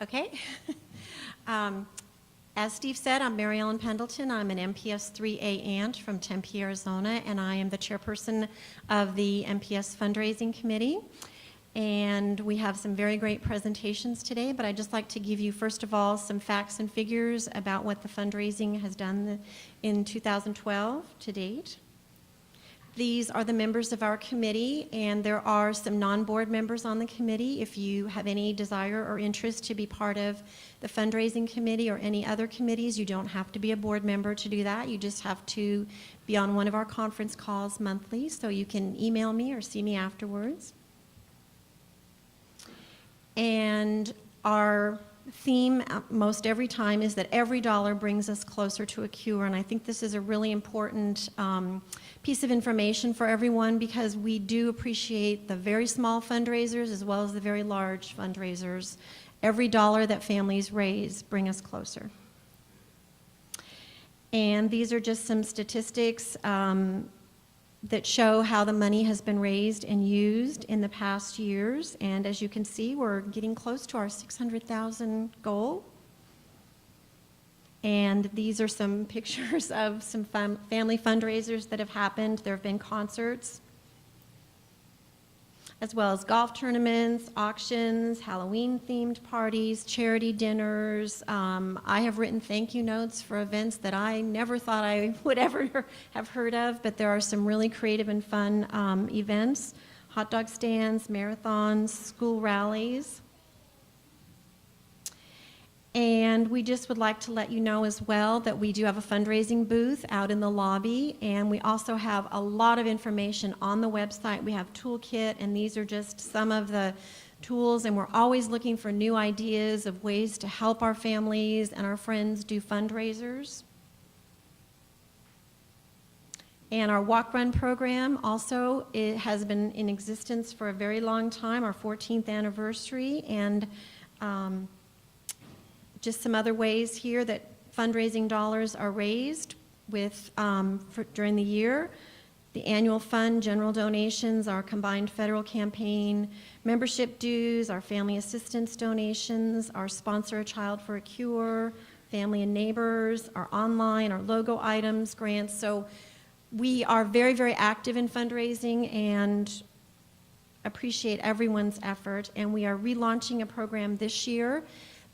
Okay. As Steve said, I'm Mary Ellen Pendleton. I'm an MPS 3A aunt from Tempe, Arizona, and I am the chairperson of the MPS Fundraising Committee. And we have some very great presentations today, but I'd just like to give you, first of all, some facts and figures about what the fundraising has done in 2012 to date. These are the members of our committee, and there are some non-board members on the committee. If you have any desire or interest to be part of the fundraising committee or any other committees, you don't have to be a board member to do that. You just have to be on one of our conference calls monthly, so you can email me or see me afterwards. And our theme most every time is that every dollar brings us closer to a cure, and I think this is a really important piece of information for everyone, because we do appreciate the very small fundraisers as well as the very large fundraisers. Every dollar that families raise bring us closer. And these are just some statistics that show how the money has been raised and used in the past years. And as you can see, we're getting close to our $600,000 goal. And these are some pictures of some family fundraisers that have happened. There have been concerts, as well as golf tournaments, auctions, Halloween-themed parties, charity dinners. I have written thank you notes for events that I never thought I would ever have heard of, but there are some really creative and fun events: hot dog stands, marathons, school rallies. And we just would like to let you know as well that we do have a fundraising booth out in the lobby, and we also have a lot of information on the website. We have toolkit, and these are just some of the tools, and we're always looking for new ideas of ways to help our families and our friends do fundraisers. And our walk run program also, it has been in existence for a very long time, our 14th anniversary, and just some other ways here that fundraising dollars are raised with during the year. The annual fund, general donations, our combined federal campaign, membership dues, our family assistance donations, our Sponsor a Child for a Cure, family and neighbors, our online, our logo items, grants. So we are very, very active in fundraising and appreciate everyone's effort. And we are relaunching a program this year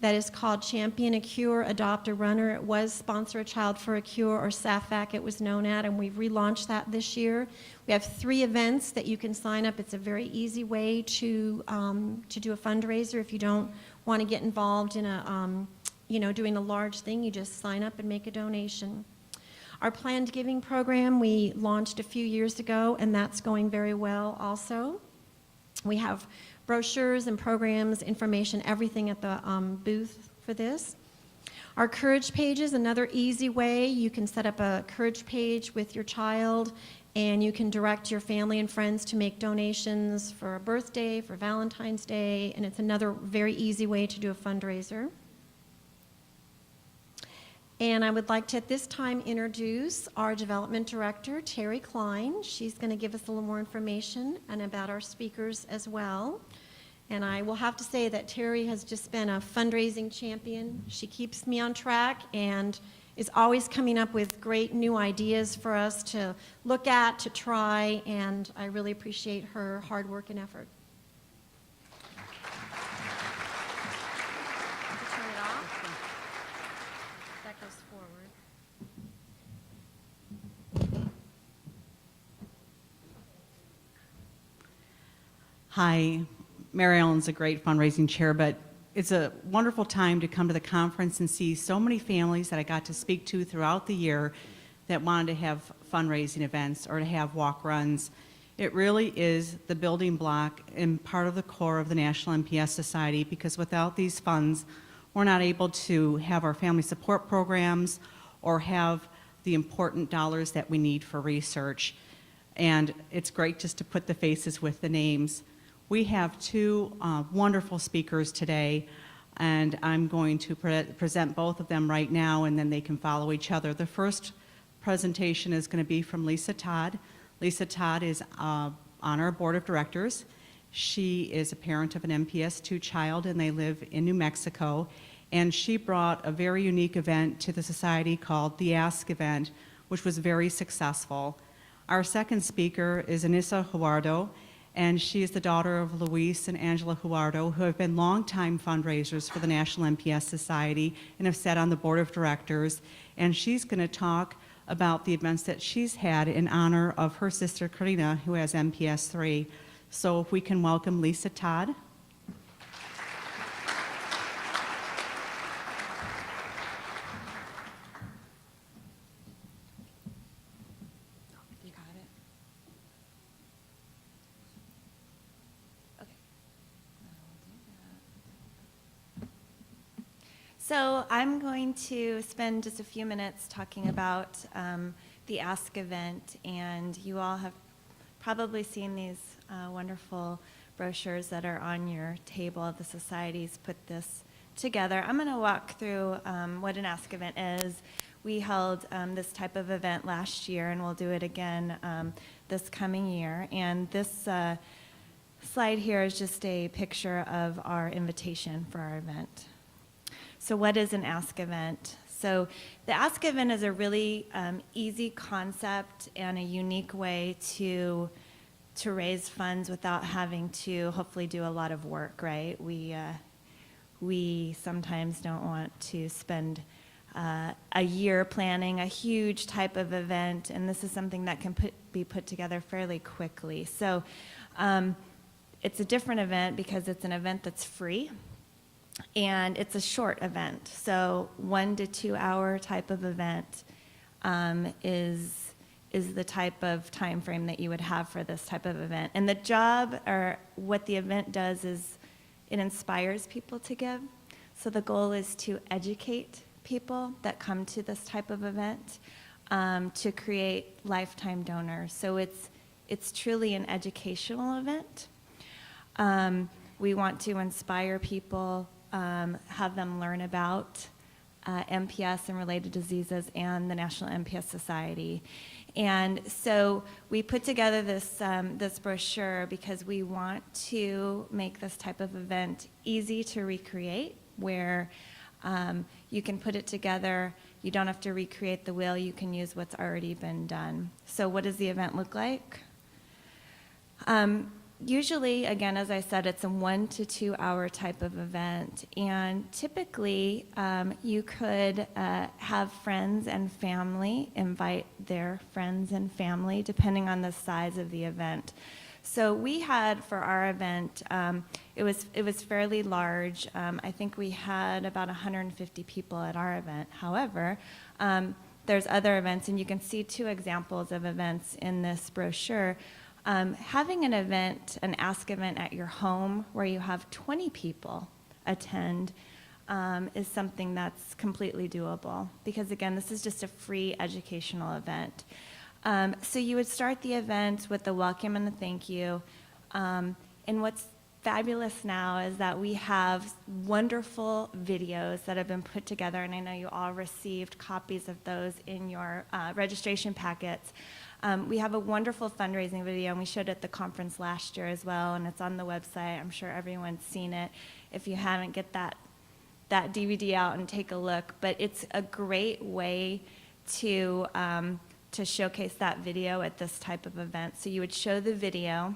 that is called Champion a Cure, Adopt a Runner. It was Sponsor a Child for a Cure, or SAFAC it was known at, and we've relaunched that this year. We have 3 events that you can sign up. It's a very easy way to do a fundraiser. If you don't want to get involved in a, doing a large thing, you just sign up and make a donation. Our planned giving program we launched a few years ago, and that's going very well also. We have brochures and programs, information, everything at the booth for this. Our Courage page is another easy way. You can set up a Courage page with your child, and you can direct your family and friends to make donations for a birthday, for Valentine's Day, and it's another very easy way to do a fundraiser. And I would like to at this time introduce our development director, Terry Klein. She's going to give us a little more information and about our speakers as well. And I will have to say that Terry has just been a fundraising champion. She keeps me on track and is always coming up with great new ideas for us to look at, to try, and I really appreciate her hard work and effort. Turn it off. That goes forward. Hi, Mary Ellen's a great fundraising chair, but it's a wonderful time to come to the conference and see so many families that I got to speak to throughout the year that wanted to have fundraising events or to have walk runs. It really is the building block and part of the core of the National MPS Society, because without these funds, we're not able to have our family support programs or have the important dollars that we need for research. And it's great just to put the faces with the names. We have 2 wonderful speakers today, and I'm going to present both of them right now, and then they can follow each other. The first presentation is going to be from Lisa Todd. Lisa Todd is on our board of directors. She is a parent of an MPS 2 child, and they live in New Mexico. And she brought a very unique event to the society called the Ask Event, which was very successful. Our second speaker is Anissa Huardo, and she is the daughter of Luis and Angela Huardo, who have been longtime fundraisers for the National MPS Society and have sat on the board of directors. And she's going to talk about the events that she's had in honor of her sister Karina, who has MPS 3. So if we can welcome Lisa Todd. You got it? Okay. So I'm going to spend just a few minutes talking about the Ask event, and you all have probably seen these wonderful brochures that are on your table. The society's put this together. I'm going to walk through what an Ask event is. We held this type of event last year, and we'll do it again this coming year. And this slide here is just a picture of our invitation for our event. So what is an Ask event? So the Ask event is a really easy concept and a unique way to raise funds without having to hopefully do a lot of work, right? We sometimes don't want to spend a year planning a huge type of event, and this is something that can be put together fairly quickly. So it's a different event because it's an event that's free, and it's a short event. So 1 to 2 hour type of event is the type of time frame that you would have for this type of event. And the job, or what the event does, is it inspires people to give. So the goal is to educate people that come to this type of event to create lifetime donors. So it's truly an educational event. We want to inspire people, have them learn about MPS and related diseases and the National MPS Society. And so we put together this brochure because we want to make this type of event easy to recreate, where you can put it together. You don't have to recreate the wheel. You can use what's already been done. So what does the event look like? Usually, again, as I said, it's a 1 to 2 hour type of event, and typically you could have friends and family invite their friends and family, depending on the size of the event. So we had, for our event, it was fairly large. I think we had about 150 people at our event. However, there's other events, and you can see 2 examples of events in this brochure. Having an event, an Ask event at your home where you have 20 people attend is something that's completely doable, because again, this is just a free educational event. So you would start the event with a welcome and a thank you. And what's fabulous now is that we have wonderful videos that have been put together, and I know you all received copies of those in your registration packets. We have a wonderful fundraising video, and we showed it at the conference last year as well, and it's on the website. I'm sure everyone's seen it. If you haven't, get that DVD out and take a look. But it's a great way to showcase that video at this type of event. So you would show the video,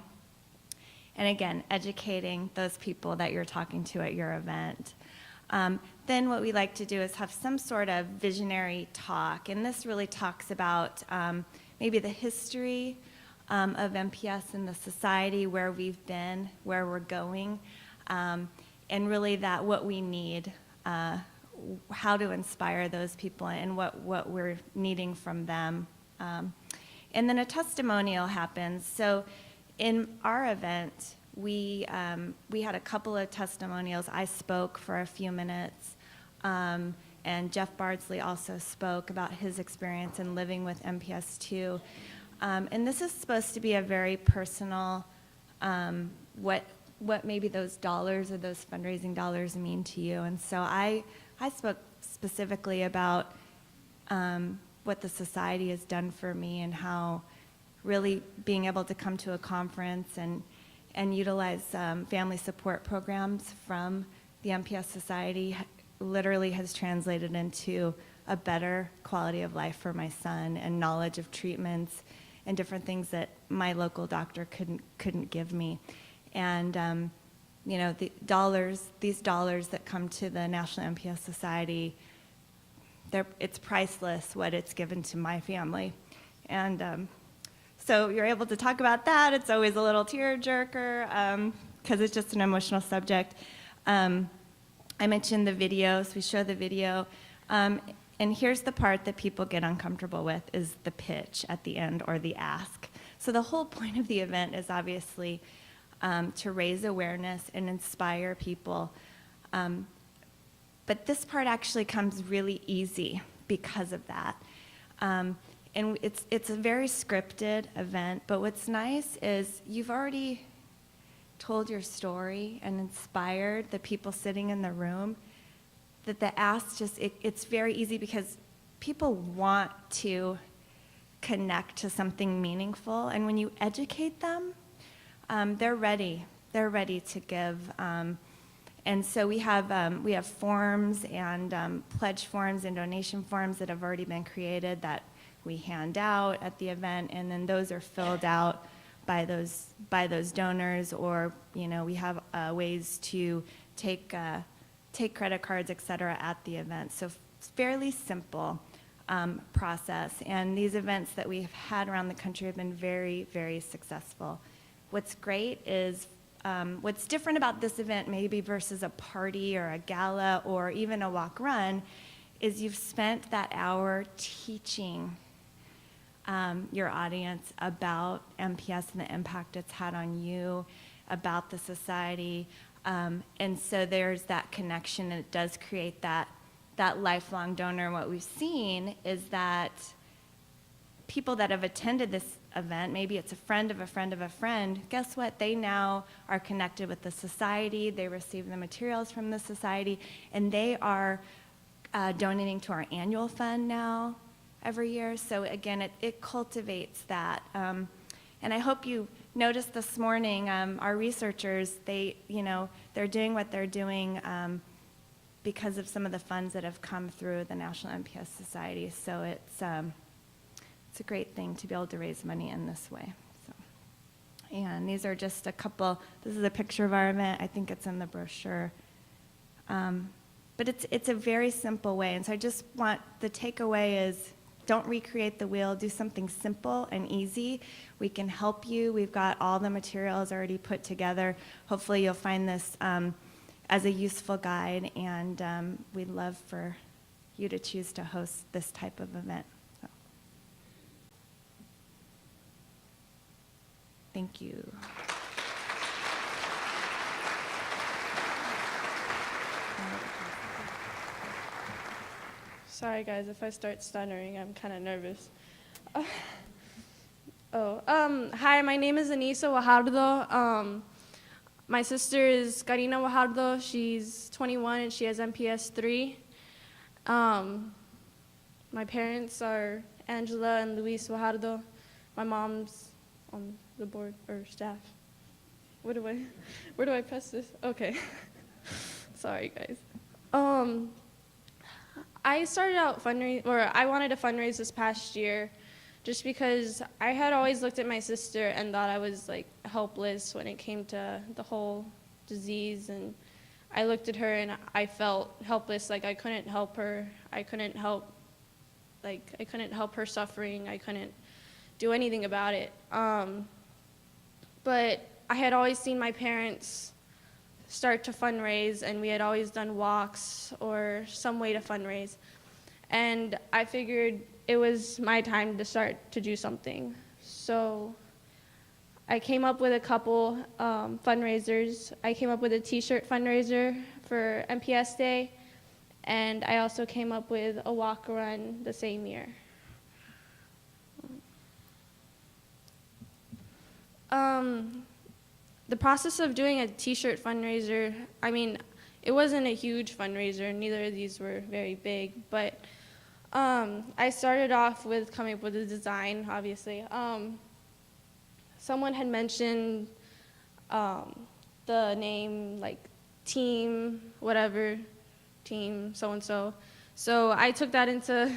and again, educating those people that you're talking to at your event. Then what we like to do is have some sort of visionary talk, and this really talks about maybe the history of MPS in the society, where we've been, where we're going, and really that what we need, how to inspire those people, and what we're needing from them. And then a testimonial happens. So in our event, we had a couple of testimonials. I spoke for a few minutes, and Jeff Bardsley also spoke about his experience in living with MPS 2. And this is supposed to be a very personal, what maybe those dollars or those fundraising dollars mean to you. And so I spoke specifically about what the society has done for me, and how really being able to come to a conference and and utilize family support programs from the MPS Society literally has translated into a better quality of life for my son and knowledge of treatments and different things that my local doctor couldn't give me. And you know, these dollars that come to the National MPS Society, it's priceless what it's given to my family. And so you're able to talk about that. It's always a little tearjerker because it's just an emotional subject. I mentioned the video, so we show the video. And here's the part that people get uncomfortable with, is the pitch at the end or the ask. So the whole point of the event is obviously to raise awareness and inspire people. But this part actually comes really easy because of that. And it's a very scripted event, but what's nice is you've already told your story and inspired the people sitting in the room, that the ask it's very easy because people want to connect to something meaningful, and when you educate them, they're ready to give. And so we have forms and pledge forms and donation forms that have already been created that we hand out at the event, and then those are filled out by those donors, or we have ways to take credit cards, et cetera, at the event. So it's fairly simple process, and these events that we've had around the country have been very, very successful. What's great is what's different about this event maybe versus a party or a gala or even a walk run is you've spent that hour teaching your audience about MPS and the impact it's had on you, about the society, and so there's that connection, and it does create that lifelong donor. And what we've seen is that people that have attended this event, maybe it's a friend of a friend of a friend, guess what? They now are connected with the society, they receive the materials from the society, and they are donating to our annual fund now every year. So again, it cultivates that. And I hope you noticed this morning, our researchers, they're doing what they're doing because of some of the funds that have come through the National MPS Society. So it's a great thing to be able to raise money in this way. So, and these are just a couple. This is a picture of our event. I think it's in the brochure. But it's a very simple way. And so I just want, the takeaway is, don't recreate the wheel. Do something simple and easy. We can help you. We've got all the materials already put together. Hopefully you'll find this as a useful guide, and we'd love for you to choose to host this type of event. So. Thank you. Sorry guys, if I start stuttering, I'm kind of nervous. Hi, my name is Anissa Wajardo. My sister is Karina Wajardo. She's 21 and she has MPS 3. My parents are Angela and Luis Wajardo. My mom's on the board or staff. Where do I press this? Okay. Sorry guys. I started out I wanted to fundraise this past year just because I had always looked at my sister and thought I was like helpless when it came to the whole disease, and I looked at her and I felt helpless, like I couldn't help her. I couldn't help her suffering. I couldn't do anything about it. But I had always seen my parents start to fundraise, and we had always done walks or some way to fundraise. And I figured it was my time to start to do something. So I came up with a couple fundraisers. I came up with a t-shirt fundraiser for MPS Day, and I also came up with a walk run the same year. The process of doing a t-shirt fundraiser, I mean, it wasn't a huge fundraiser, neither of these were very big, but I started off with coming up with a design, obviously. Someone had mentioned the name, like team, whatever, team so-and-so. So I took that into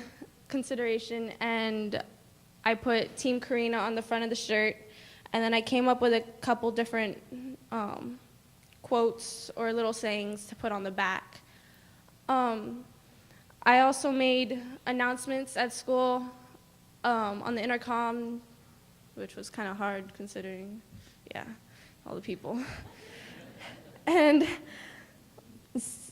consideration, and I put Team Karina on the front of the shirt, and then I came up with a couple different quotes or little sayings to put on the back. I also made announcements at school on the intercom, which was kind of hard considering, yeah, all the people. And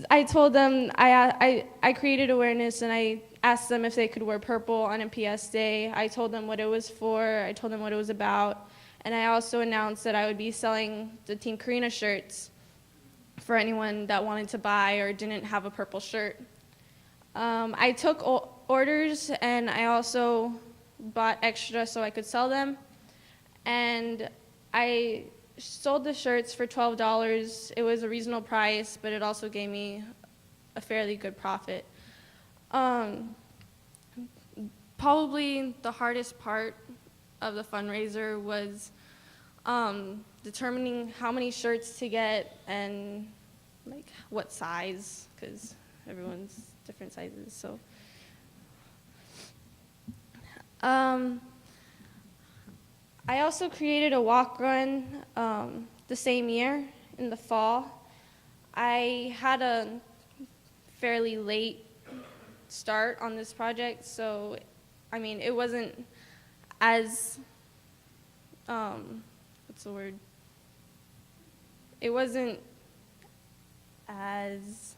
I told them, I created awareness, and I asked them if they could wear purple on MPS Day. I told them what it was for, I told them what it was about, and I also announced that I would be selling the Team Karina shirts for anyone that wanted to buy or didn't have a purple shirt. I took orders, and I also bought extra so I could sell them, and I sold the shirts for $12. It was a reasonable price, but it also gave me a fairly good profit. Probably the hardest part of the fundraiser was determining how many shirts to get and like what size, because everyone's different sizes. So I also created a walk run the same year in the fall. I had a fairly late start on this project, so I mean it wasn't as what's the word? It wasn't as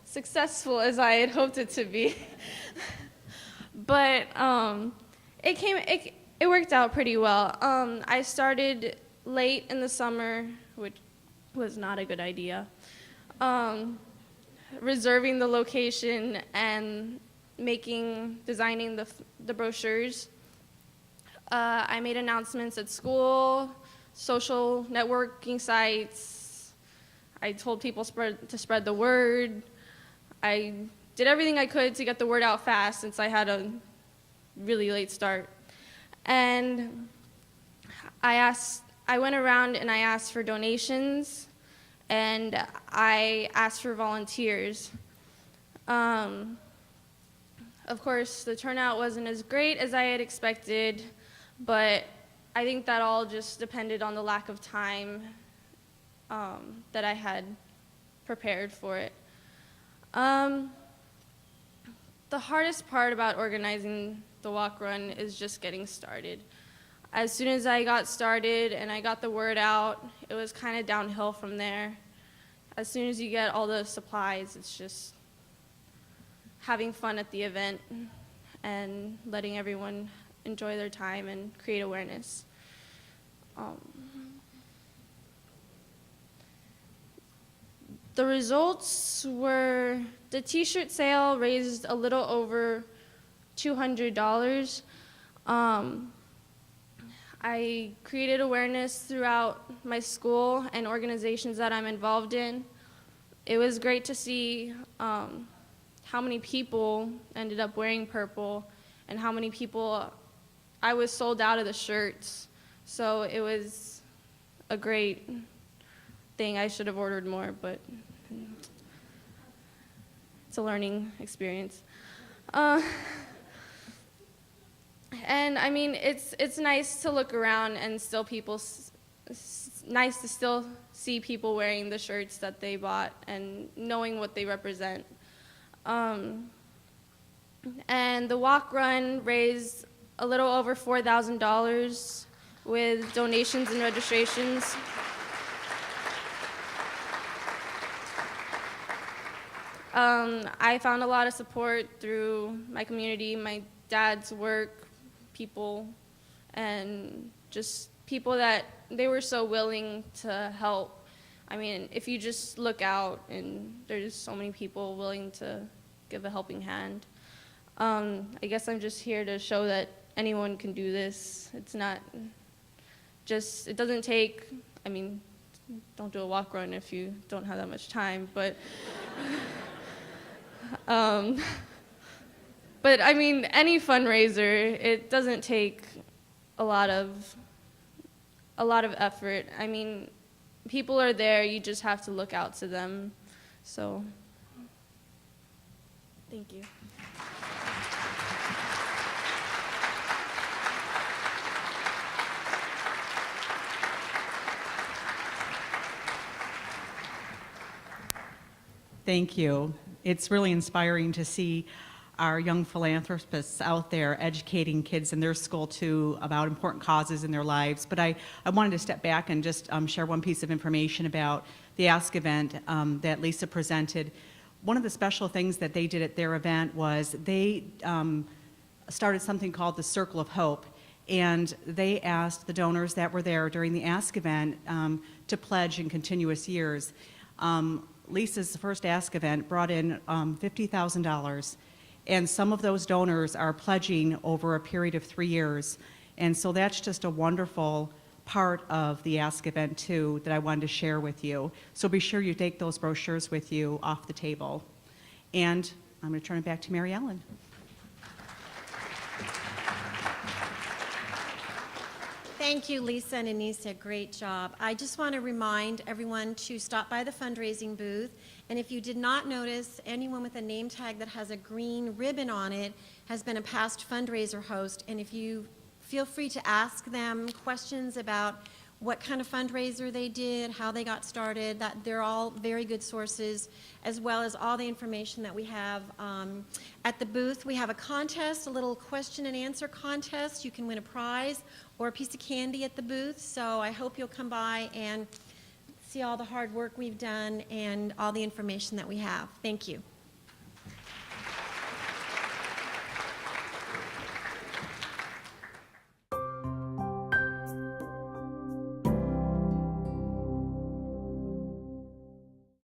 successful as I had hoped it to be. But it worked out pretty well. I started late in the summer, which was not a good idea. Reserving the location and designing the brochures. I made announcements at school, social networking sites. I told people to spread the word. I did everything I could to get the word out fast since I had a really late start. And I went around and I asked for donations, and I asked for volunteers. Of course, the turnout wasn't as great as I had expected, but I think that all just depended on the lack of time that I had prepared for it. The hardest part about organizing the walk run is just getting started. As soon as I got started and I got the word out, it was kind of downhill from there. As soon as you get all the supplies, it's just having fun at the event and letting everyone enjoy their time and create awareness. The results were the t-shirt sale raised a little over $200. I created awareness throughout my school and organizations that I'm involved in. It was great to see how many people ended up wearing purple and how many people I was sold out of the shirts. So it was a great thing. I should have ordered more, but it's a learning experience. And I mean, it's nice to look around and nice to still see people wearing the shirts that they bought and knowing what they represent. And the walk run raised a little over $4,000 with donations and registrations. I found a lot of support through my community, my dad's work, people, and just people that they were so willing to help. I mean, if you just look out and there's so many people willing to give a helping hand. I guess I'm just here to show that anyone can do this. It's not just, it doesn't take, I mean, don't do a walk run if you don't have that much time, but but I mean, any fundraiser, it doesn't take a lot of a lot of effort. I mean, people are there, you just have to look out to them. So, thank you. Thank you. It's really inspiring to see our young philanthropists out there educating kids in their school too about important causes in their lives. But I wanted to step back and just share one piece of information about the Ask event that Lisa presented. One of the special things that they did at their event was they started something called the Circle of Hope. And they asked the donors that were there during the Ask event to pledge in continuous years. Lisa's first Ask event brought in $50,000, and some of those donors are pledging over a period of 3 years. And so that's just a wonderful part of the Ask event too that I wanted to share with you. So be sure you take those brochures with you off the table. And I'm going to turn it back to Mary Ellen. Thank you, Lisa and Anissa. Great job. I just want to remind everyone to stop by the fundraising booth. And if you did not notice, anyone with a name tag that has a green ribbon on it has been a past fundraiser host. And if you feel free to ask them questions about what kind of fundraiser they did, how they got started, that they're all very good sources, as well as all the information that we have at the booth. We have a contest, a little question and answer contest. You can win a prize or a piece of candy at the booth. So I hope you'll come by and see all the hard work we've done and all the information that we have. Thank you.